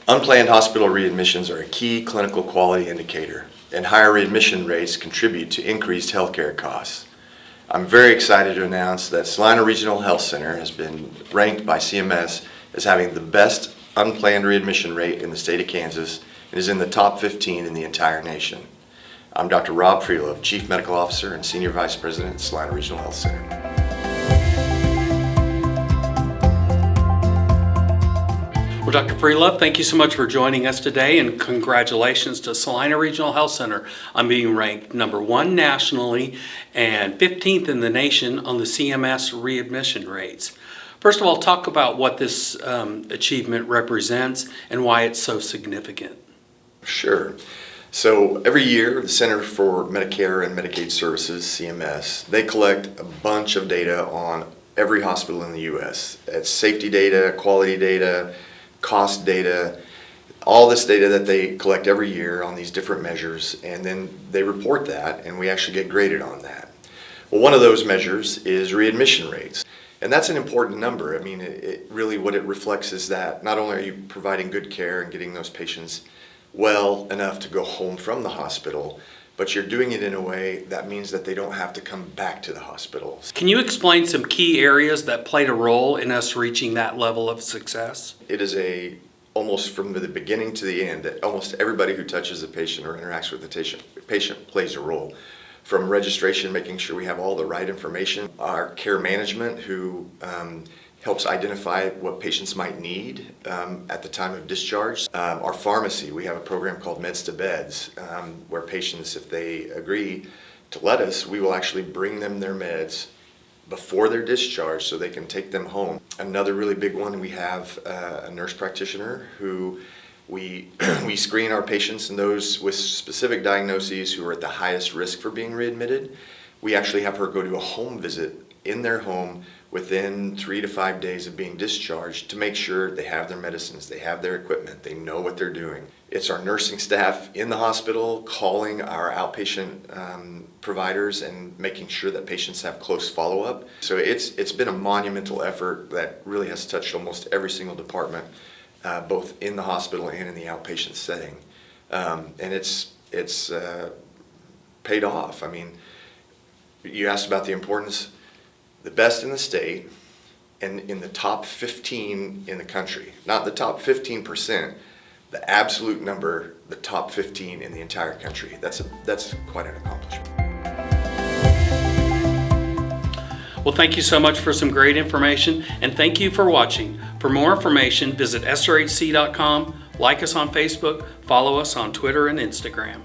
Unplanned hospital readmissions are a key clinical quality indicator, and higher readmission rates contribute to increased healthcare costs. I'm very excited to announce that Salina Regional Health Center has been ranked by CMS as having the best unplanned readmission rate in the state of Kansas and is in the top 15 in the entire nation. I'm Dr. Rob Freelove, Chief Medical Officer and Senior Vice President at Salina Regional Health Center. Well, Dr. Freelove, thank you so much for joining us today, and congratulations to Salina Regional Health Center on being ranked #1 nationally and 15th in the nation on the CMS readmission rates. First of all, talk about what this achievement represents and why it's so significant. Sure. So every year, the Center for Medicare and Medicaid Services, CMS, they collect a bunch of data on every hospital in the U.S. It's safety data, quality data, cost data, all this data that they collect every year on these different measures, and then they report that, and we actually get graded on that. Well, one of those measures is readmission rates, and that's an important number. I mean, it really what it reflects is that not only are you providing good care and getting those patients well enough to go home from the hospital, but you're doing it in a way that means that they don't have to come back to the hospital. Can you explain some key areas that played a role in us reaching that level of success? It is almost from the beginning to the end that almost everybody who touches a patient or interacts with the patient plays a role. From registration, making sure we have all the right information, our care management who helps identify what patients might need at the time of discharge. Our pharmacy, we have a program called Meds to Beds, where patients, if they agree to let us, we will actually bring them their meds before they're discharged so they can take them home. Another really big one, we have a nurse practitioner who we screen our patients and those with specific diagnoses who are at the highest risk for being readmitted. We actually have her go to a home visit in their home within 3 to 5 days of being discharged to make sure they have their medicines, they have their equipment, they know what they're doing. It's our nursing staff in the hospital calling our outpatient providers and making sure that patients have close follow-up. So it's been a monumental effort that really has touched almost every single department, both in the hospital and in the outpatient setting. And it's paid off. I mean, you asked about the importance. The best in the state and in the top 15 in the country, not the top 15%, the absolute number, the top 15 in the entire country. That's quite an accomplishment. Well, thank you so much for some great information, and thank you for watching. For more information, visit srhc.com, like us on Facebook, follow us on Twitter and Instagram.